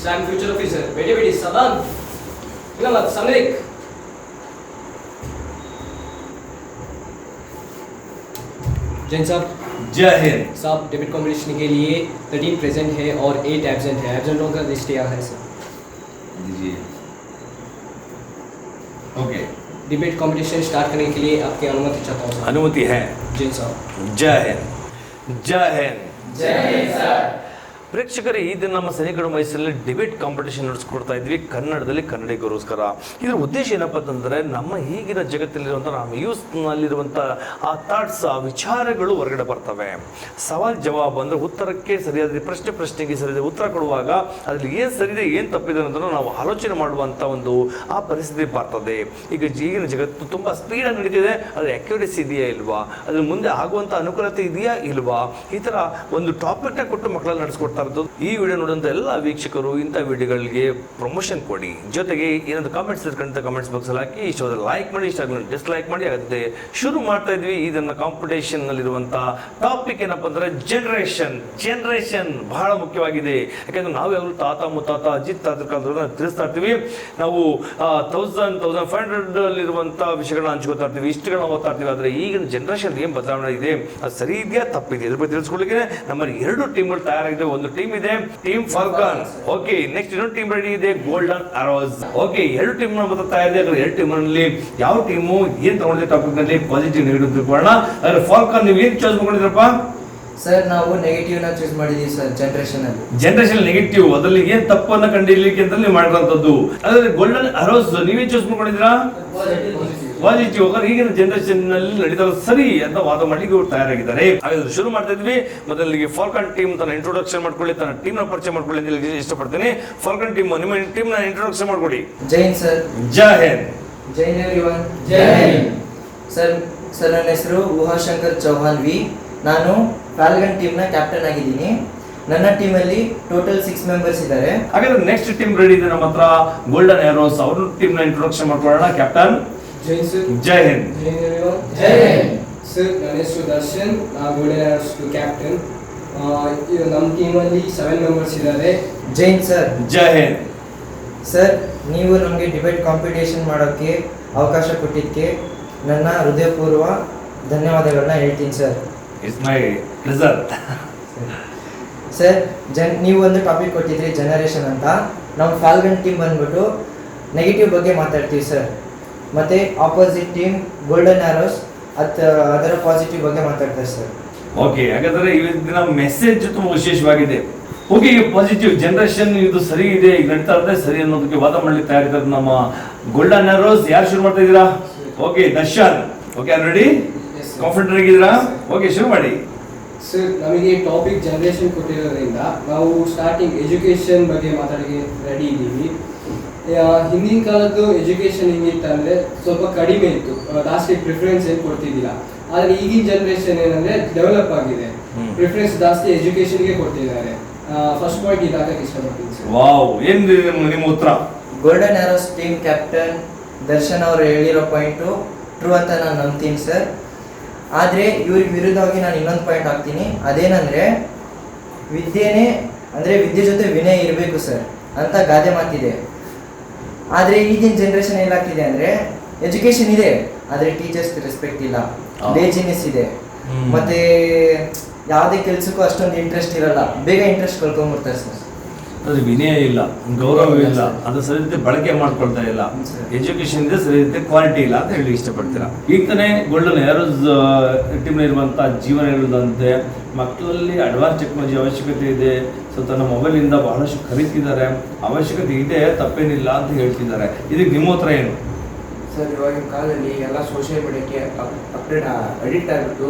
Slam future officer बेटे बेटी सलाम इलाहाबाद समरिक जैन साहब जय हिंद साहब डिबेट कॉम्पिटिशन के लिए 13 प्रेजेंट है और 8 एब्सेंट है एब्सेंटों का लिस्ट यहाँ है सर दीजिए ओके डिबेट कंपटीशन स्टार्ट करने के लिए आपकी अनुमति चाहता हूँ सर। अनुमति है जैन साहब जय हिंद जय हिंद जय हिंद सर ಪ್ರೇಕ್ಷಕರೇ ಈ ದಿನ ನಮ್ಮ ಸೈನಿಕರ ಮೈಸೂರಲ್ಲಿ ಡಿಬೇಟ್ ಕಾಂಪಿಟೇಷನ್ ನಡೆಸ್ಕೊಡ್ತಾ ಇದ್ವಿ ಕನ್ನಡದಲ್ಲಿ ಕನ್ನಡಿಗರಿಗೋಸ್ಕರ. ಇದರ ಉದ್ದೇಶ ಏನಪ್ಪ ಅಂತಂದರೆ ನಮ್ಮ ಈಗಿನ ಜಗತ್ತಲ್ಲಿರುವಂಥ ನಮ್ಮ ಯೂಸ್ನಲ್ಲಿರುವಂಥ ಆ ಥಾಟ್ಸ್ ಆ ವಿಚಾರಗಳು ಹೊರಗಡೆ ಬರ್ತವೆ. ಸವಾಲ್ ಜವಾಬ್ ಅಂದರೆ ಉತ್ತರಕ್ಕೆ ಸರಿಯಾದ ಪ್ರಶ್ನೆಗೆ ಸರಿಯಾದ ಉತ್ತರ ಕೊಡುವಾಗ ಅದರಲ್ಲಿ ಏನು ಸರಿದೆ ಏನು ತಪ್ಪಿದೆ ಅನ್ನೋದನ್ನು ನಾವು ಆಲೋಚನೆ ಮಾಡುವಂಥ ಒಂದು ಆ ಪರಿಸ್ಥಿತಿ ಬರ್ತದೆ. ಈಗ ಈಗಿನ ಜಗತ್ತು ತುಂಬ ಸ್ಪೀಡಾಗಿ ನಡೀತಿದೆ, ಅದರ ಅಕ್ಯುರೇಸಿ ಇದೆಯಾ ಇಲ್ವಾ, ಅದ್ರ ಮುಂದೆ ಆಗುವಂಥ ಅನುಕೂಲತೆ ಇದೆಯಾ ಇಲ್ವಾ, ಈ ಥರ ಒಂದು ಟಾಪಿಕ್ನ ಕೊಟ್ಟು ಮಕ್ಕಳಲ್ಲಿ ನಡೆಸ್ಕೊಡ್ತಾ ಇರೋದು. ಈ ವಿಡಿಯೋ ನೋಡುವಂಥ ಎಲ್ಲ ವೀಕ್ಷಕರು ಇಂಥ ವಿಡಿಯೋಗಳಿಗೆ ಪ್ರಮೋಷನ್ ಕೊಡಿ, ಜೊತೆಗೆ ಏನಾದ್ರು ಕಾಮೆಂಟ್ಸ್ ಇರ್ಕಂತ ಕಾಮೆಂಟ್ಸ್ ಬಾಕ್ಸಲ್ಲಿ ಹಾಕಿ, ಇಷ್ಟೋದ್ರೆ ಲೈಕ್ ಮಾಡಿ, ಇಷ್ಟ ಡಿಸ್ಲೈಕ್ ಮಾಡಿ. ಆಗುತ್ತೆ ಶುರು ಮಾಡ್ತಾ ಇದ್ವಿ. ಇದನ್ನ ಕಾಂಪಿಟೇಷನ್ ನಲ್ಲಿರುವಂಥ ಟಾಪಿಕ್ ಏನಪ್ಪ ಅಂದ್ರೆ ಜನರೇಷನ್ ಬಹಳ ಮುಖ್ಯವಾಗಿದೆ. ಯಾಕಂದ್ರೆ ನಾವು ಯಾವಾಗಲೂ ತಾತ ಮುತ್ತಾತ ಅಜ್ಜಿ ತಾತ ಕಾಲದವ್ರನ್ನ ತಿಳಿಸ್ತಾ ಇರ್ತೀವಿ. ನಾವು 1500 ಅಲ್ಲಿರುವಂಥ ವಿಷಯಗಳನ್ನ ಹಂಚ್ಕೋತಾ ಇರ್ತೀವಿ, ಇಷ್ಟಗಳನ್ನ ಓದ್ತಾ ಇರ್ತೀವಿ. ಆದರೆ ಈಗಿನ ಜನರೇಷನ್ ಏನು ಬದಲಾವಣೆ ಇದೆ, ಅದು ಸರಿ ಇದೆಯಾ ತಪ್ಪಿದೆ, ಇದ್ರ ಬಗ್ಗೆ ತಿಳಿಸ್ಕೊಳ್ಳಿಕ್ಕೆ ನಮ್ಮಲ್ಲಿ 2 ಟೀಮ್ಗಳು ತಯಾರಾಗಿದೆ. ಒಂದು ಟೀಮ್ ಇದೆ ಟೀಮ್ ಫಾಲ್ಕನ್. ಓಕೆ, ನೆಕ್ಸ್ಟ್ ಇನ್ನೊಂದು ಟೀಮ್ ರೆಡಿ ಇದೆ ಗೋಲ್ಡನ್ ಆರೋಸ್. ಓಕೆ, 2 ಟೀಮ್ ಬರ್ತಾ ಇದೆ. 2 ಟೀಮ್ ನಲ್ಲಿ ಯಾವ ಟೀಮು ಏನ್ ತಗೊಂಡಿದೆ ಟಾಪಿಕ್ ನಲ್ಲಿ ಪಾಸಿಟಿವ್ ನೆಗೆಟಿವ್ ತಿಳ್ಕೊಳ್ಳೋಣ. ಅದ್ರ ಫಾಲ್ಕನ್ ನೀವು ಏನ್ ಚೂಸ್ ಮಾಡ್ಕೊಂಡಿದ್ರಪ್ಪ ಸರ್? ನಾವು ನೆಗೆಟಿವ್ ನ ಚೂಸ್ ಮಾಡಿದೀವಿ ಸರ್. ಜನರೇಷನ್ ನೆಗೆಟಿವ್, ಅದರಲ್ಲಿ ಏನ್ ತಪ್ಪನ್ನ ಕಂಡಿಡ್ಲಿಕ್ಕೆ ಅಂತ ನೀವು ಮಾಡಿರುವಂತದ್ದು. ಅದ್ರ ಗೋಲ್ಡನ್ ಆರೋಸ್ ನೀವೇನ್ ಚೂಸ್ ಮಾಡ್ಕೊಂಡಿದ್ದೀರಾ ಪಾಸಿಟಿವ್. ಈಗಿನ ಜನರೇಷನ್ ನಲ್ಲಿ ನಡೀತಾ ಸರಿ ಅಂತ ವಾದ ಮಾಡ್ಲಿಕ್ಕೆ ತಯಾರಾಗಿದ್ದಾರೆ. ಹಾಗಾದ್ರೆ ಶುರು ಮಾಡ್ತಾ ಇದ್ವಿ. ಮೊದಲಿಗೆ ಫಾಲ್ಕನ್ ಟೀಮ್ ತನ್ನ ಇಂಟ್ರೊಡಕ್ಷನ್ ಮಾಡ್ಕೊಳ್ಳಿ, ತನ್ನ ಟೀಮ್ ನ ಪರಿಚಯ ಮಾಡ್ಕೊಳ್ಳಿ ಅಂತ ಇಷ್ಟಪಡ್ತೀನಿ. ಫಾಲ್ಕನ್ ಟೀಮ್ ನಿಮ್ಮ ಟೀಮ್ ನ ಇಂಟ್ರೊಡಕ್ಷನ್ ಮಾಡ್ಕೊಳ್ಳಿ. ಜೈನ್ ಸರ್. ಜೈ ಹಿಂದ್. ಜೈನ್ ಎವ್ರಿವನ್. ಜೈ ಹಿಂದ್ ಸರ್. ನನ್ನ ಹೆಸರು ಊಹಾಶಂಕರ್ ಚೌಹಾನ್ ವಿ. ನಾನು ಫಾಲ್ಕನ್ ಟೀಮ್ ನ ಕ್ಯಾಪ್ಟನ್ ಆಗಿದ್ದೀನಿ. ನನ್ನ ಟೀಮ್ ಅಲ್ಲಿ ಟೋಟಲ್ 6 ಮೆಂಬರ್ಸ್ ಇದ್ದಾರೆ. ಹಾಗಾದ್ರೆ ನೆಕ್ಸ್ಟ್ ಟೀಮ್ ರೆಡಿ ಇದೆ ನಮ್ಮ ಹತ್ರ ಗೋಲ್ಡನ್ ಆರೋಸ್. ಅವ್ರ ಟೀಮ್ ನ ಇಂಟ್ರೊಡಕ್ಷನ್ ಮಾಡ್ಕೊಳ್ಳೋಣ. ಕ್ಯಾಪ್ಟನ್ ಜೈ ಸರ್. ಜೈ ಹಿಂದ್. ಜೈ ಹಿಂದ್ ಸರ್. ನನ್ನ ಹೆಸರು ದರ್ಶನ್, ಗೋಲ್ಡನ್ ಆರೋಸ್ ಕ್ಯಾಪ್ಟನ್. ನಮ್ಮ ಟೀಮಲ್ಲಿ 7 ಮೆಂಬರ್ಸ್ ಇದ್ದಾರೆ. ಜೈನ್ ಸರ್. ಜೈ ಹಿಂದ್. ಸರ್, ನೀವು ನಮಗೆ ಡಿಬೇಟ್ ಕಾಂಪಿಟೇಷನ್ ಮಾಡೋಕ್ಕೆ ಅವಕಾಶ ಕೊಟ್ಟಿದ್ದಕ್ಕೆ ನನ್ನ ಹೃದಯಪೂರ್ವ ಧನ್ಯವಾದಗಳನ್ನ ಹೇಳ್ತೀನಿ sir. It's my pleasure. Sir, ನೀವು ಒಂದು ಟಾಪಿಕ್ ಕೊಟ್ಟಿದ್ರಿ ಜನರೇಷನ್ ಅಂತ. ನಮ್ಮ ಫಾಲ್ಕನ್ ಟೀಮ್ ಬಂದ್ಬಿಟ್ಟು ನೆಗೆಟಿವ್ ಬಗ್ಗೆ ಮಾತಾಡ್ತೀವಿ ಸರ್. ಮತ್ತೆ ಆಪೋಸಿಟ್ ಟೀಮ್ ಗೋಲ್ಡನ್ ಆರೋಸ್ ಅದರ ಪಾಸಿಟಿವ್ ಬಗ್ಗೆ ಮಾತಾಡ್ತಾರೆ ಸರ್. ಓಕೆ, ಹಾಗಾದ್ರೆ ಇವತ್ತಿನ ಮೆಸೇಜ್ ತುಂಬಾ ವಿಶೇಷವಾಗಿದೆ. ಓಕೆ, ಪಾಸಿಟಿವ್ ಜನರೇಷನ್ ಇದು ಸರಿ ಇದೆ, ಈಗ ನಡೀತಾ ಇರುತ್ತೆ ಸರಿ ಅನ್ನೋದಕ್ಕೆ ವಾದ ಮಾಡ್ಲಿಕ್ಕೆ ತಯಾರಿದ್ದಾರೆ ನಮ್ಮ ಗೋಲ್ಡನ್ ಆರೋಸ್. ಯಾರು ಶುರು ಮಾಡ್ತಾ ಇದ್ದೀರಾ? Okay, Darshan. Okay, ready? Confident ಆಗಿದ್ದೀರಾ? ಓಕೆ, ಶುರು ಮಾಡಿ ಸರ್. ನಮಗೆ ಟಾಪಿಕ್ ಜನರೇಷನ್ ಕೊಟ್ಟಿರೋದ್ರಿಂದ ನಾವು ಸ್ಟಾರ್ಟಿಂಗ್ ಎಜುಕೇಷನ್ ಬಗ್ಗೆ ಮಾತಾಡೋಕ್ಕೆ ರೆಡಿ ಇದ್ದೀವಿ. ಹಿಂದಿನ ಕಾಲದ್ದು ಎಜುಕೇಷನ್ ಹೆಂಗಿತ್ತು ಅಂದರೆ ಸ್ವಲ್ಪ ಕಡಿಮೆ ಇತ್ತು, ಜಾಸ್ತಿ ಪ್ರಿಫರೆನ್ಸ್ ಏನು ಕೊಡ್ತಿದ್ದಿಲ್ಲ. ಆದರೆ ಈಗಿನ ಜನರೇಷನ್ ಏನಂದರೆ ಡೆವಲಪ್ ಆಗಿದೆ, ಪ್ರಿಫರೆನ್ಸ್ ಜಾಸ್ತಿ ಎಜುಕೇಷನ್ಗೆ ಕೊಡ್ತಿದ್ದಾರೆ. ಫಸ್ಟ್ ಪಾಯಿಂಟ್ ಇದಾಗಕ್ಕೆ ಇಷ್ಟಪಡ್ತೀನಿ ಸರ್. ವಾವ್, ಏನು ನಿಮ್ಮ ಉತ್ತರ? Golden arrows team captain Darshan ಅವರು ಹೇಳಿರೋ ಪಾಯಿಂಟು ಟ್ರೂ ಅಂತ ನಾನು ನಂಬ್ತೀನಿ ಸರ್. ಆದರೆ ಇವ್ರಿಗೆ ವಿರುದ್ಧವಾಗಿ ನಾನು ಇನ್ನೊಂದು ಪಾಯಿಂಟ್ ಹಾಕ್ತೀನಿ. ಅದೇನಂದರೆ ವಿದ್ಯೆ ಜೊತೆ ವಿನಯ ಇರಬೇಕು ಸರ್ ಅಂತ ಗಾದೆ ಮಾತಿದೆ. ಆದರೆ ಈಗಿನ ಜನ್ರೇಷನ್ ಏನಾಗ್ತಿದೆ ಅಂದರೆ ಎಜುಕೇಷನ್ ಇದೆ, ಆದರೆ ಟೀಚರ್ಸ್ ರೆಸ್ಪೆಕ್ಟ್ ಇಲ್ಲ, ಲೇಜಿನೆಸ್ ಇದೆ, ಮತ್ತೆ ಯಾವುದೇ ಕೆಲಸಕ್ಕೂ ಅಷ್ಟೊಂದು ಇಂಟ್ರೆಸ್ಟ್ ಇರಲ್ಲ, ಬೇಗ ಇಂಟ್ರೆಸ್ಟ್ ಕಳ್ಕೊಂಡ್ಬಿಡ್ತಾರೆ ಸರ್. ಅದ್ರ ವಿನಯ ಇಲ್ಲ, ಗೌರವ ಇಲ್ಲ, ಅದು ಸರಿ ರೀತಿ ಬಳಕೆ ಮಾಡ್ಕೊಳ್ತಾ ಇಲ್ಲ, ಎಜುಕೇಶನ್ ಇದೆ ಸರಿ ರೀತಿ ಕ್ವಾಲಿಟಿ ಇಲ್ಲ ಅಂತ ಹೇಳಿ ಇಷ್ಟಪಡ್ತೀರಾ. ಈಗ ತಾನೇ ಗೋಲ್ಡನ್ ಆರೋಸ್ ಟೀಮ್ ಇರುವಂತ ಜೀವನ ಹೇಳುದಂತೆ ಮಕ್ಕಳಲ್ಲಿ ಅಡ್ವಾನ್ಸ್ ಟೆಕ್ನಾಲಜಿ ಅವಶ್ಯಕತೆ ಇದೆ. ಸೊ ತನ್ನ ಮೊಬೈಲಿಂದ ಬಹಳಷ್ಟು ಕಲಿತಿದ್ದಾರೆ, ಅವಶ್ಯಕತೆ ಇದೆ, ತಪ್ಪೇನಿಲ್ಲ ಅಂತ ಹೇಳ್ತಿದ್ದಾರೆ. ಇದಕ್ಕೆ ನಿಮ್ಮ ಹತ್ರ ಏನು ಸರ್? ಇವಾಗಿನ ಕಾಲದಲ್ಲಿ ಎಲ್ಲ ಸೋಷಿಯಲ್ ಮೀಡಿಯಾಕ್ಕೆ ಅಡಿಕ್ಟ್ ಆಗಿಬಿಟ್ಟು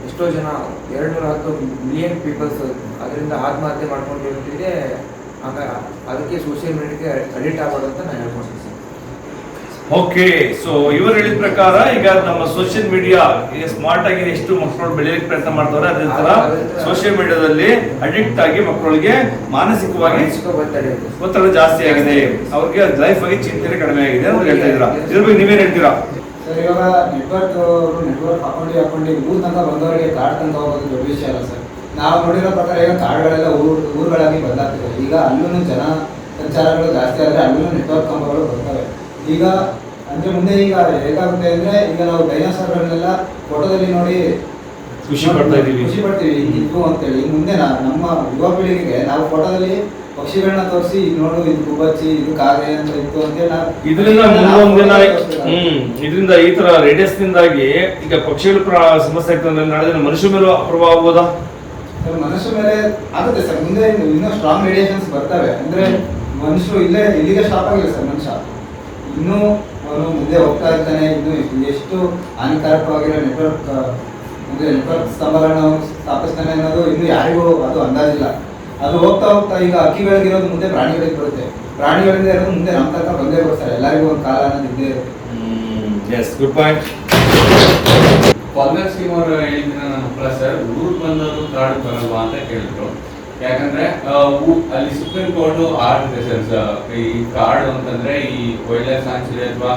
ಎಷ್ಟೋ ಜನ 210 ಮಿಲಿಯನ್ ಪೀಪಲ್ಸ್ ಅದರಿಂದ ಆತ್ಮಹತ್ಯೆ ಮಾಡ್ಕೊಂಡಿರೋದಿದೆ. ಅದಕ್ಕೆ ಸೋಷಿಯಲ್ ಮೀಡಿಯಾಕ್ಕೆ ಅಡಿಕ್ಟ್ ಆಗೋದು ಅಂತ ನಾನು ಹೇಳ್ಕೊಡ್ತೀನಿ ಸರ್. ಓಕೆ, ಸೊ ಇವರು ಹೇಳಿದ ಪ್ರಕಾರ ಈಗ ನಮ್ಮ ಸೋಷಿಯಲ್ ಮೀಡಿಯಾ ಸ್ಮಾರ್ಟ್ ಆಗಿ ಎಷ್ಟು ಮಕ್ಕಳು ಬೆಳೆಯಲಿಕ್ಕೆ ಪ್ರಯತ್ನ ಮಾಡ್ತಾರೆ, ಅದೇ ತರ ಸೋಷಿಯಲ್ ಮೀಡಿಯಾದಲ್ಲಿ ಅಡಿಕ್ಟ್ ಆಗಿ ಮಕ್ಕಳಿಗೆ ಮಾನಸಿಕವಾಗಿ ಒತ್ತಡ ಜಾಸ್ತಿ ಆಗಿದೆ, ಅವ್ರಿಗೆ ಲೈಫ್ ಆಗಿ ಚಿಂತನೆ ಕಡಿಮೆ ಆಗಿದೆ ಅಂತ ಹೇಳ್ತಾ ಇದ್ದೀರಾ. ಇದ್ರ ಬಗ್ಗೆ ನೀವೇನ್ ಹೇಳ್ತೀರಾ? ಸರ್, ಇವಾಗ ನೆಟ್ವರ್ಕ್ ಹಾಕೊಂಡು ಊರ್ ತನಕ ಬಂದವರಿಗೆ ಕಾರ್ಡ್ ತನಕ ಹೋಗೋದು ದೊಡ್ಡ ವಿಷಯ ಅಲ್ಲ ಸರ್. ನಾವು ನೋಡಿರೋ ಪ್ರಕಾರ ಈಗ ಕಾರ್ಡ್ಗಳೆಲ್ಲ ಊರುಗಳಾಗಿ ಬದಲಾಗ್ತಿದೆ. ಈಗ ಅಲ್ಲೂ ಜನ ಸಂಚಾರಗಳು ಜಾಸ್ತಿ ಆದರೆ ಅಲ್ಲೂ ನೆಟ್ವರ್ಕ್ ಕಂಬಗಳು ಬರ್ತವೆ. ಈಗ ಅಂದರೆ ಮುಂದೆ ಈಗ ಹೇಗಾಗುತ್ತೆ ಅಂದರೆ, ಈಗ ನಾವು ಡೈನೋಸಾರ್ಗಳನ್ನೆಲ್ಲ ಫೋಟೋದಲ್ಲಿ ನೋಡಿ ಖುಷಿ ಪಡ್ತೀವಿ ಇದ್ವು ಅಂತೇಳಿ. ಮುಂದೆ ನಮ್ಮ ಯುವ ಪೀಳಿಗೆಗೆ ನಾವು ಫೋಟೋದಲ್ಲಿ ಪಕ್ಷಿಗಳನ್ನ ತೋರಿಸಿ ಇದು ನೋಡು, ಇದು ಗುಬ್ಬಚ್ಚಿ, ಇದು ಕಾಗೆ ಅಂತ ಇತ್ತು ಅಂತೇಳಿ ಇದರಿಂದ ಮುಂದೊಂದಿನ ಇದರಿಂದ ಈ ತರ ರೇಡಿಯಸ್ ನಿಂದಾಗಿ ಈಗ ಪಕ್ಷಿಗಳ ಸಮಸ್ಯೆ ಆಗ್ತದೆ, ನಾಳೆ ಮನುಷ್ಯ ಮೇಲೂ ಪ್ರಭಾವ ಆಗ್ಬೋದಾ? ಮನುಷ್ಯ ಮೇಲೆ ಆಗುತ್ತೆ ಸರ್. ಮುಂದೆ ಇನ್ನೂ ಸ್ಟ್ರಾಂಗ್ ರೇಡಿಯೇಷನ್ಸ್ ಬರ್ತವೆ. ಅಂದ್ರೆ ಮನುಷ್ಯರು ಇಲ್ಲಿಗೆ ಸ್ಟಾಪ್ ಆಗಿಲ್ಲ ಸರ್. ಮನುಷ್ಯ ಇನ್ನೂ ಅವನು ಮುಂದೆ ಹೋಗ್ತಾ ಇರ್ತಾನೆ. ಇನ್ನು ಎಷ್ಟು ಹಾನಿಕಾರಕವಾಗಿರೋ ನೆಟ್ವರ್ಕ್ ಸ್ತಂಭಗಳನ್ನ ಸ್ಥಾಪಿಸ್ತಾನೆ ಅನ್ನೋದು ಇನ್ನು ಯಾರಿಗೂ ಅದು ಅಂದಾಜಿಲ್ಲ. ಅದು ಹೋಗ್ತಾ ಹೋಗ್ತಾ ಈಗ ಹಕ್ಕಿಗಳಿಗಿರೋದು ಮುಂದೆ ಪ್ರಾಣಿಗಳಿಗೆ ಬರುತ್ತೆ, ಪ್ರಾಣಿಗಳಿಂದ ಇರೋದು ಮುಂದೆ ನಮ್ಮ ತನಕ ಬಂದೇ ಬರ್ತಾರೆ. ಎಲ್ಲರಿಗೂ ಒಂದು ಕಾಲ ಅನ್ನೋದು ಇದ್ದೇ ಇರುತ್ತೆ. Good point. ಪಾಲ್ಮೇರ್ ಸ್ಕೀಮ್ ಅವರು ಹೇಳಿದ್ರೆ ನನ್ನ ಮಕ್ಕಳ ಸರ್ ಊರಿಗೆ ಬಂದವರು ಕಾರ್ಡ್ ಬರಲ್ವಾ ಅಂತ ಕೇಳಿದ್ರು. ಯಾಕಂದ್ರೆ ಅಲ್ಲಿ ಸುಪ್ರೀಂ ಕೋರ್ಟ್ ಆರ್ಡಿದೆ ಸರ್, ಈ ಕಾರ್ಡ್ ಅಂತಂದ್ರೆ ಈ ವೈಲ್ಡ್ ಲೈಫ್ ಸ್ಯಾಂಕ್ಚುರಿ ಅಥವಾ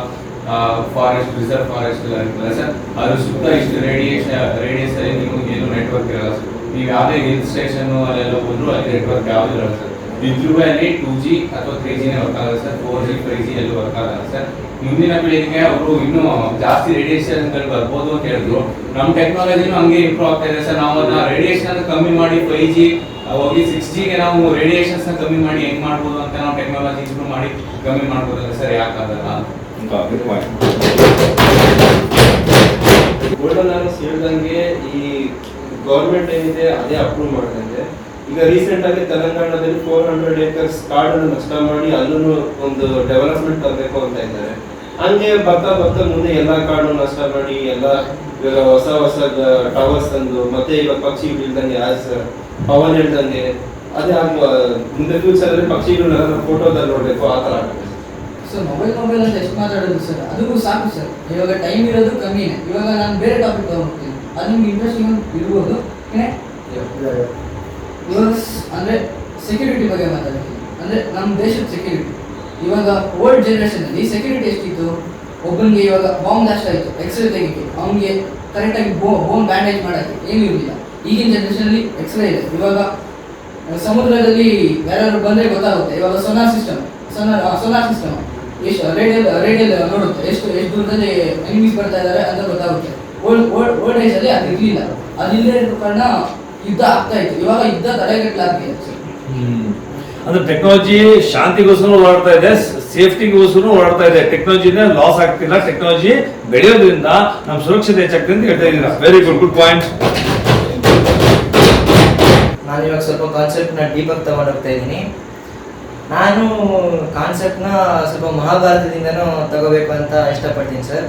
ಫಾರೆಸ್ಟ್ ರಿಸರ್ವ್ ಫಾರೆಸ್ಟ್ ಎಲ್ಲ ಇರ್ತಲ್ಲ ಸರ್, ಅದ್ರ ಸುತ್ತ ಇಷ್ಟು ರೇಡಿಯಸ್ ಅಲ್ಲಿ ನೀವು ಏನು ನೆಟ್ವರ್ಕ್ ಇರಲ್ಲ ಸರ್. ನೀವು ಯಾವುದೇ ಹಿಲ್ ಸ್ಟೇಷನ್ ಅಲ್ಲೆಲ್ಲ ಹೋದ್ರು ಅಲ್ಲಿ ನೆಟ್ವರ್ಕ್ ಯಾವ್ದು ಇರಲ್ಲ ಸರ್. ಇದ್ರೂ ಅಲ್ಲಿ 2G ಅಥವಾ 3G ವರ್ಕ್ ಆಗಲ್ಲ ಸರ್, 4G 5G ಎಲ್ಲೂ ವರ್ಕ್ ಆಗಲ್ಲ ಸರ್. ಮುಂದಿನ ಪೀಳಿಗೆಗೆ ಅವರು ಇನ್ನೂ ಜಾಸ್ತಿ ರೇಡಿಯೇಷನ್ ಬರ್ಬೋದು ಅಂತ ಹೇಳಿದ್ರು. ನಮ್ಮ ಟೆಕ್ನಾಲಜಿನೂ ಹಂಗೆ ಇಂಪ್ರೂವ್ ಆಗ್ತಾ ಇದೆ ಸರ್. ನಾವು ಅದನ್ನ ರೇಡಿಯೇಷನ್ ಕಮ್ಮಿ ಮಾಡಿ 5G ಹೋಗಿ 6Gಗೆ ನಾವು ರೇಡಿಯೇಷನ್ಸ್ ಕಮ್ಮಿ ಮಾಡಿ ಹೆಂಗ್ ಮಾಡ್ಬೋದು ಅಂತ ನಾವು ಟೆಕ್ನಾಲಜಿ ಇಂಪ್ರೂವ್ ಮಾಡಿ ಕಮ್ಮಿ ಮಾಡ್ಬೋದಲ್ಲ ಸರ್, ಯಾಕಾಗಲ್ಲ? ಗೋಲ್ಡನ್ ಆರ್ಸ್ ಹೇಳ್ದಂಗೆ ಈ ಗೌರ್ಮೆಂಟ್ ಏನಿದೆ ಅದೇ ಅಪ್ರೂವ್ ಮಾಡ್ದಂಗೆ ಈಗ ರೀಸೆಂಟ್ ಆಗಿ ತೆಲಂಗಾಣದಲ್ಲಿ 400 acres ಕಾಡನ್ನು ನಷ್ಟ ಮಾಡಿ ಅಲ್ಲೂ ಒಂದು ಡೆವಲಪ್ಮೆಂಟ್ ತರಬೇಕು ಅಂತ ಇದ್ದಾರೆ. ಹಂಗೆ ಬರ್ತಾ ಬರ್ತಾ ಮುಂದೆ ಎಲ್ಲಾ ಕಾಡು ನಷ್ಟ ಮಾಡಿ ಎಲ್ಲ ಇವಾಗ ಹೊಸ ಟವರ್ಸ್ ತಂದು ಮತ್ತೆ ಇವಾಗ ಪಕ್ಷಿ ಇಲ್ದಂಗೆ ಆಸ್ ಪವನ್ ಹೇಳ್ದಂಗೆ ಅದೇ ಮುಂದೆ ಫ್ಯೂಚರ್ ಅಲ್ಲಿ ಪಕ್ಷಿಗಳನ್ನ ಫೋಟೋದಲ್ಲಿ ನೋಡ್ಬೇಕು, ಆ ತರ ಆಗುತ್ತೆ ಸರ್. ಮೊಬೈಲ್ ಅಂತ ಎಷ್ಟು ಮಾತಾಡೋದು ಸರ್, ಅದಕ್ಕೂ ಸಾಕು ಸರ್. ಇವಾಗ ಟೈಮ್ ಇರೋದು ಕಮ್ಮಿನೇ. ಇವಾಗ ನಾನು ಬೇರೆ ಟಾಪಿಕ್ ತಗೊಂಡ್ತೀನಿ, ಅದು ನಿಮ್ಗೆ ಇಂಟ್ರೆಸ್ಟಿಂಗ್ ಇರ್ಬೋದು. ಇವಾಗ ಅಂದರೆ ಸೆಕ್ಯೂರಿಟಿ ಬಗ್ಗೆ ಮಾತಾಡ್ತೀನಿ. ಅಂದರೆ ನಮ್ಮ ದೇಶದ ಸೆಕ್ಯೂರಿಟಿ ಇವಾಗ ಓಲ್ಡ್ ಜನರೇಷನಲ್ಲಿ ಸೆಕ್ಯೂರಿಟಿ ಎಷ್ಟಿತ್ತು? ಒಬ್ಬನಿಗೆ ಇವಾಗ ಬಾಂಬ್ ಬ್ಲಾಸ್ಟ್ ಆಯಿತು, ಎಕ್ಸ್ರೇ ತೆಗಿತು, ಅವನಿಗೆ ಕರೆಕ್ಟಾಗಿ ಬೋನ್ ಬ್ಯಾಂಡೇಜ್ ಮಾಡೋಕ್ಕೆ ಏನೂ ಇರಲಿಲ್ಲ. ಈಗಿನ ಜನರೇಷನಲ್ಲಿ ಎಕ್ಸ್ರೇ ಇದೆ. ಇವಾಗ ಸಮುದ್ರದಲ್ಲಿ ಯಾರಾದ್ರು ಬಂದರೆ ಗೊತ್ತಾಗುತ್ತೆ. ಇವಾಗ ಸೋನಾರ್ ಸಿಸ್ಟಮ್ ಎಷ್ಟು ರೇಡಿಯಲ್ ನೋಡುತ್ತೆ, ಎಷ್ಟು ದೂರದಲ್ಲಿ ಎನಿಮೀಸ್ ಬರ್ತಾ ಇದ್ದಾರೆ ಅಂತ ಗೊತ್ತಾಗುತ್ತೆ. ಓಲ್ಡ್ ಏಜಲ್ಲಿ ಅದು ಇರಲಿಲ್ಲ. ಅದಿಲ್ಲದೆ ಇರೋ ಕಾರಣ ಯುದ್ಧ ಆಗ್ತಾ ಇತ್ತು. ಇವಾಗ ಯುದ್ಧ ತಡೆಗಟ್ಟಲಾಗಿದೆ. ಅಂದ್ರೆ ಟೆಕ್ನಾಲಜಿ ಶಾಂತಿಗೋಸ್ಕರ ಓಡಾಡ್ತಾ ಇದೆ, ಸೇಫ್ಟಿಗೋಸ್ಕರ ಓಡಾಡ್ತಾ ಇದೆ. ಟೆಕ್ನಾಲಜಿನ ಲಾಸ್ ಆಗ್ತಿಲ್ಲ, ಟೆಕ್ನಾಲಜಿ ಬೆಳೆಯೋದ್ರಿಂದ ನಮ್ಮ ಸುರಕ್ಷತೆ ಹೆಚ್ಚಾಗ್ತದೆ ಅಂತ ಹೇಳ್ತಾ ಇದ್ದೀರಾ. Very good, good point. ನಾನು ಇವಾಗ ಸ್ವಲ್ಪ ಕಾನ್ಸೆಪ್ಟ್ನ ಡೀಪಾಗಿ ತಗೊಂಡೋಗ್ತಾ ಇದ್ದೀನಿ. ನಾನು ಕಾನ್ಸೆಪ್ಟ್ನ ಸ್ವಲ್ಪ ಮಹಾಭಾರತದಿಂದನೂ ತಗೋಬೇಕು ಅಂತ ಇಷ್ಟಪಡ್ತೀನಿ ಸರ್.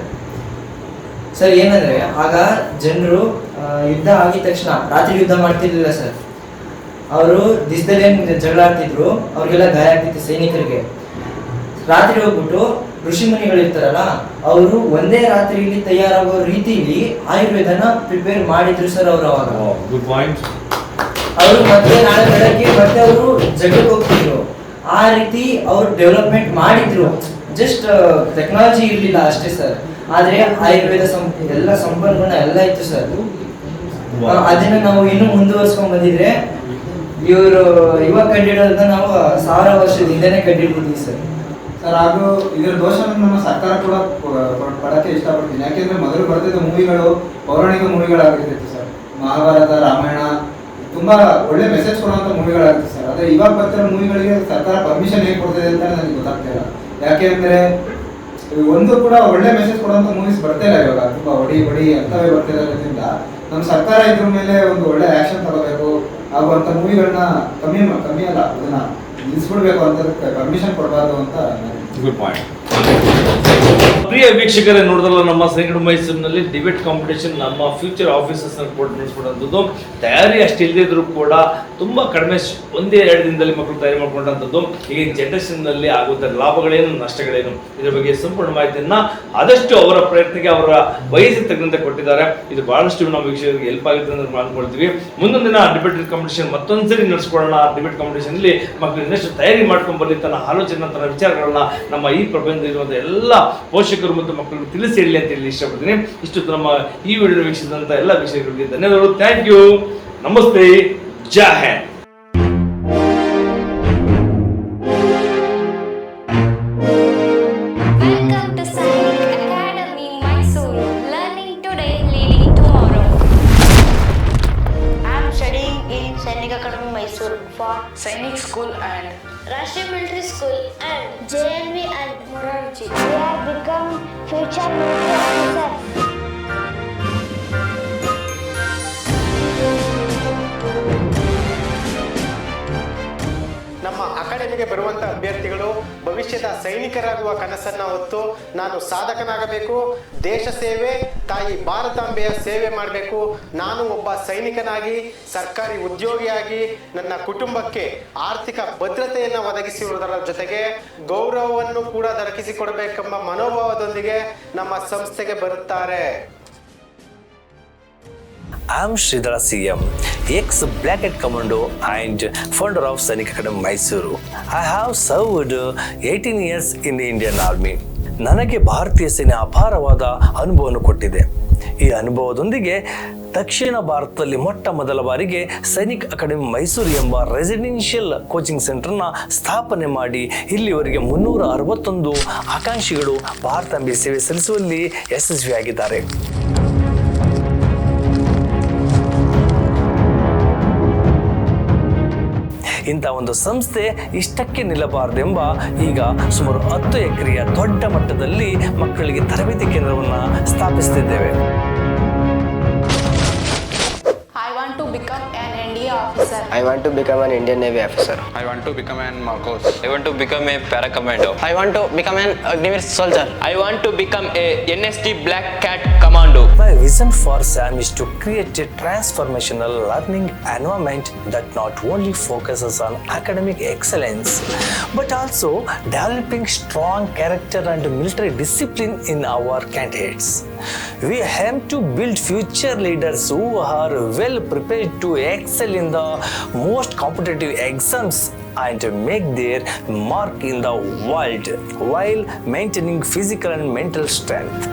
ಸರ್ ಏನಂದರೆ, ಆಗ ಜನರು ಯುದ್ಧ ಆಗಿದ ತಕ್ಷಣ ರಾತ್ರಿ ಯುದ್ಧ ಮಾಡ್ತಿರ್ಲಿಲ್ಲ ಸರ್. ಅವರು ದಿಸದಲ್ಲಿ ಏನು ಜಗಳ ಆಡ್ತಿದ್ರು, ಅವ್ರಿಗೆಲ್ಲ ಗಾಯ ಆಗ್ತಿತ್ತು ಸೈನಿಕರಿಗೆ. ರಾತ್ರಿ ಹೋಗ್ಬಿಟ್ಟು ಋಷಿಮುನಿಗಳು ಇರ್ತಾರಲ್ಲ, ಅವರು ಒಂದೇ ರಾತ್ರಿಯಲ್ಲಿ ತಯಾರಾಗೋ ರೀತಿಲಿ ಆಯುರ್ವೇದನ ಪ್ರಿಪೇರ್ ಮಾಡಿದ್ರು ಸರ್ ಅವರು ಅವಾಗ. Good point. ಅವರು ಮತ್ತೆ ನಾಳೆ ಬೆಳಗ್ಗೆ ಮತ್ತೆ ಅವರು ಜಗಳಕ್ಕೆ ಹೋಗ್ತಿದ್ರು. ಆ ರೀತಿ ಅವರು ಡೆವಲಪ್ಮೆಂಟ್ ಮಾಡಿದ್ರು. ಜಸ್ಟ್ ಟೆಕ್ನಾಲಜಿ ಇರಲಿಲ್ಲ ಅಷ್ಟೇ ಸರ್, ಆದರೆ ಆಯುರ್ವೇದ ಎಲ್ಲ ಸಂಪನ್ಗುಣ ಎಲ್ಲ ಇತ್ತು ಸರ್. ಅದನ್ನ ನಾವು ಇನ್ನೂ ಮುಂದುವರ್ಸ್ಕೊಂಡ್ ಬಂದಿದ್ರೆ ಇವರು ಇವಾಗ ಕಂಡಿಡೋದನ್ನ ನಾವು 1000 ವರ್ಷದ ಹಿಂದೆನೆ ಕಂಡಿಡ್ಬಿಡ್ತೀವಿ ಸರ್. ಹಾಗೂ ಇದರ ದೋಷವನ್ನು ನಮ್ಮ ಸರ್ಕಾರ ಕೂಡ ಪಡಕ್ಕೆ ಇಷ್ಟಪಡ್ತೀನಿ. ಯಾಕೆಂದ್ರೆ ಮೊದಲು ಬರ್ತಿದ್ದ ಮೂವಿಗಳು ಪೌರಾಣಿಕ ಮೂವಿಗಳಾಗಿರ್ತಿತ್ತು ಸರ್. ಮಹಾಭಾರತ, ರಾಮಾಯಣ ತುಂಬಾ ಒಳ್ಳೆ ಮೆಸೇಜ್ ಕೊಡುವಂತ ಮೂವಿಗಳಾಗಿತ್ತು ಸರ್. ಆದ್ರೆ ಇವಾಗ ಬರ್ತಿರೋ ಮೂವಿಗಳಿಗೆ ಸರ್ಕಾರ ಪರ್ಮಿಷನ್ ಹೇಗೆ ಕೊಡ್ತಿದೆ ಅಂತ ನನಗೆ ಗೊತ್ತಾಗ್ತಾ ಇಲ್ಲ. ಯಾಕೆಂದ್ರೆ ಒಂದು ಕೂಡ ಒಳ್ಳೆ ಮೆಸೇಜ್ ಕೊಡುವಂತ ಮೂವೀಸ್ ಬರ್ತಾ ಇಲ್ಲ ಇವಾಗ. ತುಂಬಾ ಹೊಡಿ ಅಂತವೇ ಬರ್ತಿರೋದ್ರಿಂದ ನಮ್ಮ ಸರ್ಕಾರ ಇದ್ರ ಮೇಲೆ ಒಂದು ಒಳ್ಳೆ ಆಕ್ಷನ್ ತಗೋಬೇಕು. ಹಾಗೂ ಅಂತ ಮೂವಿಗಳನ್ನ ಕಮ್ಮಿ ಅಲ್ಲ, ಅದನ್ನ ನಿಲ್ಲಿಸ್ಬಿಡ್ಬೇಕು ಅಂತ ಪರ್ಮಿಷನ್ ಕೊಡಬಾರ್ದು ಅಂತ. Good point. ಪ್ರಿಯ ವೀಕ್ಷಕರೇ, ನೋಡಿದ್ರಲ್ಲ ನಮ್ಮ ಸೆಕೆಂಡ್ ಮೈಸೂರಿನಲ್ಲಿ ಡಿಬೇಟ್ ಕಾಂಪಿಟೇಷನ್ ನಮ್ಮ ಫ್ಯೂಚರ್ ಆಫೀಸರ್ಸ್ ನಡೆಸ್ಕೊಡುವಂಥದ್ದು. ತಯಾರಿ ಅಷ್ಟು ಇಲ್ಲದಿದ್ರು ಕೂಡ ತುಂಬ ಕಡಿಮೆ, 1-2 ದಿನದಲ್ಲಿ ಮಕ್ಕಳು ತಯಾರಿ ಮಾಡ್ಕೊಂಡಂಥದ್ದು. ಈ ಜನರೇಷನ್ನಲ್ಲಿ ಆಗುವಂಥ ಲಾಭಗಳೇನು, ನಷ್ಟಗಳೇನು, ಇದ್ರ ಬಗ್ಗೆ ಸಂಪೂರ್ಣ ಮಾಹಿತಿಯನ್ನು ಆದಷ್ಟು ಅವರ ಪ್ರಯತ್ನಕ್ಕೆ ಅವರ ವಯಸ್ಸಿಗೆ ತಕ್ಕಂತೆ ಕೊಟ್ಟಿದ್ದಾರೆ. ಇದು ಬಹಳಷ್ಟು ನಮ್ಮ ವೀಕ್ಷಕರಿಗೆ ಹೆಲ್ಪ್ ಆಗುತ್ತೆ ಅಂತ ಮಾಡ್ಕೊಳ್ತೀವಿ. ಮುಂದೊಂದು ದಿನ ಡಿಬೇಟ್ ಕಾಂಪಿಟೇಷನ್ ಮತ್ತೊಂದ್ಸರಿ ನಡೆಸ್ಕೊಳ್ಳೋಣ. ಡಿಬೇಟ್ ಕಾಂಪಿಟೇಷನ್ಲಿ ಮಕ್ಕಳು ಇನ್ನಷ್ಟು ತಯಾರಿ ಮಾಡ್ಕೊಂಡು ಬರಲಿ, ತನ್ನ ಆಲೋಚನೆ, ತನ್ನ ವಿಚಾರಗಳನ್ನ ನಮ್ಮ ಈ ಪ್ರಪಂಚದಲ್ಲಿರುವಂಥ ಎಲ್ಲ ಪೋಷಕರು ಮತ್ತು ಮಕ್ಕಳಿಗೆ ತಿಳಿಸಿ ಹೇಳಿ ಅಂತ ಹೇಳಿ ಇಷ್ಟಪಡ್ತೀನಿ. ಇಷ್ಟು ನಮ್ಮ ಈ ವಿಡಿಯೋ ವೀಕ್ಷಿಸಿದಂಥ ಎಲ್ಲ ವೀಕ್ಷಕರಿಗೆ ಧನ್ಯವಾದಗಳು. Thank you. ನಮಸ್ತೆ. ಜೈ Hind. Sainik School and Rashtriya Military School and JNV and Morarchi. We have become future military officers. ನಮ್ಮ ಅಕಾಡೆಮಿಗೆ ಬರುವಂಥ ಅಭ್ಯರ್ಥಿಗಳು ಭವಿಷ್ಯದ ಸೈನಿಕರಾಗುವ ಕನಸನ್ನು ಹೊತ್ತು ನಾನು ಸಾಧಕನಾಗಬೇಕು, ದೇಶ ಸೇವೆ, ತಾಯಿ ಭಾರತಾಂಬೆಯ ಸೇವೆ ಮಾಡಬೇಕು, ನಾನು ಒಬ್ಬ ಸೈನಿಕನಾಗಿ ಸರ್ಕಾರಿ ಉದ್ಯೋಗಿಯಾಗಿ ನನ್ನ ಕುಟುಂಬಕ್ಕೆ ಆರ್ಥಿಕ ಭದ್ರತೆಯನ್ನು ಒದಗಿಸಿರುವುದರ ಜೊತೆಗೆ ಗೌರವವನ್ನು ಕೂಡ ದೊರಕಿಸಿಕೊಡಬೇಕೆಂಬ ಮನೋಭಾವದೊಂದಿಗೆ ನಮ್ಮ ಸಂಸ್ಥೆಗೆ ಬರುತ್ತಾರೆ. I am Sridhara CM, ex-Black Hat Commando and founder of Sainik Academy Mysuru. I have served 18 years in the Indian Army. ನನಗೆ ಭಾರತೀಯ ಸೇನೆ ಅಪಾರವಾದ ಅನುಭವವನ್ನು ಕೊಟ್ಟಿದೆ. ಈ ಅನುಭವದೊಂದಿಗೆ ದಕ್ಷಿಣ ಭಾರತದಲ್ಲಿ ಮೊಟ್ಟ ಮೊದಲ ಬಾರಿಗೆ ಸೈನಿಕ್ ಅಕಾಡೆಮಿ ಮೈಸೂರು ಎಂಬ ರೆಸಿಡೆನ್ಷಿಯಲ್ ಕೋಚಿಂಗ್ ಸೆಂಟರ್ನ ಸ್ಥಾಪನೆ ಮಾಡಿ ಇಲ್ಲಿವರೆಗೆ 361 ಆಕಾಂಕ್ಷಿಗಳು ಭಾರತಾಂಬೆ ಸೇವೆ ಸಲ್ಲಿಸುವಲ್ಲಿ ಯಶಸ್ವಿಯಾಗಿದ್ದಾರೆ. ಇಂಥ ಒಂದು ಸಂಸ್ಥೆ ಇಷ್ಟಕ್ಕೆ ನಿಲ್ಲಬಾರದೆಂಬ ಈಗ ಸುಮಾರು 10 ಎಕರೆಯ ದೊಡ್ಡ ಮಟ್ಟದಲ್ಲಿ ಮಕ್ಕಳಿಗೆ ತರಬೇತಿ ಕೇಂದ್ರವನ್ನು ಸ್ಥಾಪಿಸುತ್ತಿದ್ದೇವೆ. I want to become an NDA officer. I want to become an Indian Navy officer. I want to become an Marcos. I want to become a para commando. I want to become an Agniveer soldier. I want to become a NST Black Cat Commando. My vision for SAM is to create a transformational learning environment that not only focuses on academic excellence but also developing strong character and military discipline in our candidates. We aim to build future leaders who are well prepared to excel in the most competitive exams and make their mark in the world while maintaining physical and mental strength.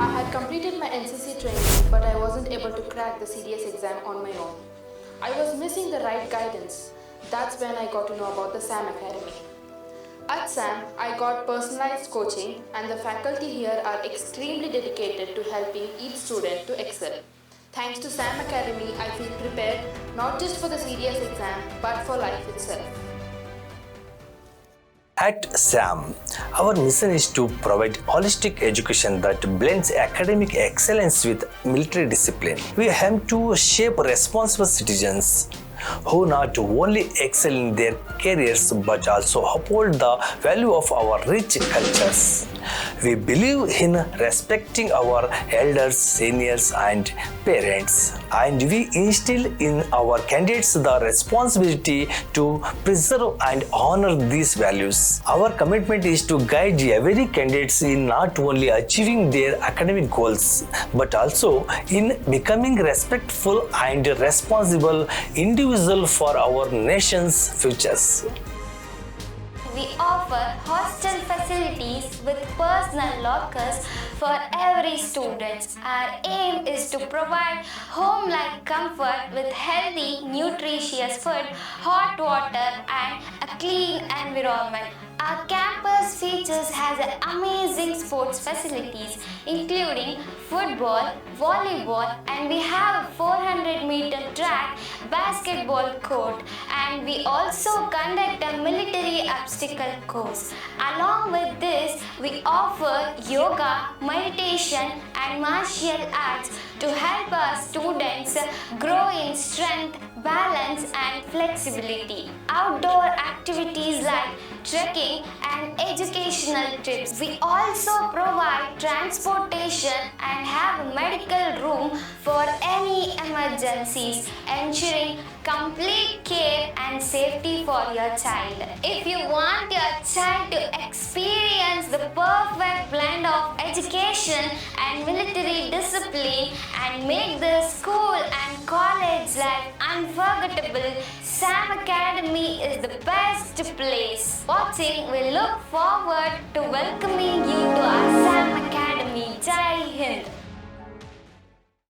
I had completed my NCC training, but I wasn't able to crack the CDS exam on my own. I was missing the right guidance. That's when I got to know about the SAM Academy. At SAM, I got personalized coaching, and the faculty here are extremely dedicated to helping each student to excel. Thanks to SAM Academy, I feel prepared not just for the CDS exam, but for life itself. At SAM, our mission is to provide holistic education that blends academic excellence with military discipline. We aim to shape responsible citizens who not only excel in their careers but also uphold the value of our rich cultures. We believe in respecting our elders, seniors and parents, and we instill in our candidates the responsibility to preserve and honor these values. Our commitment is to guide every candidate in not only achieving their academic goals but also in becoming respectful and responsible individuals for our nation's futures. We offer hostel facilities with personal lockers for every student. Our aim is to provide home-like comfort with healthy, nutritious food, hot water and a clean environment. Our campus features has amazing sports facilities including football, volleyball, and we have a 400-meter track, basketball court, and we also conduct a military obstacle course. Along with this, we offer yoga, meditation, and martial arts to help our students grow in strength, balance, and flexibility. Outdoor activities like trekking and educational trips. We also provide transportation and have a medical room for any emergencies, ensuring complete care and safety for your child. If you want your child to experience the perfect blend of education and military discipline and make the school and college life unforgettable, SAM Academy is the best place. Watching, we look forward to welcoming you to our SAM Academy. Jai Hind!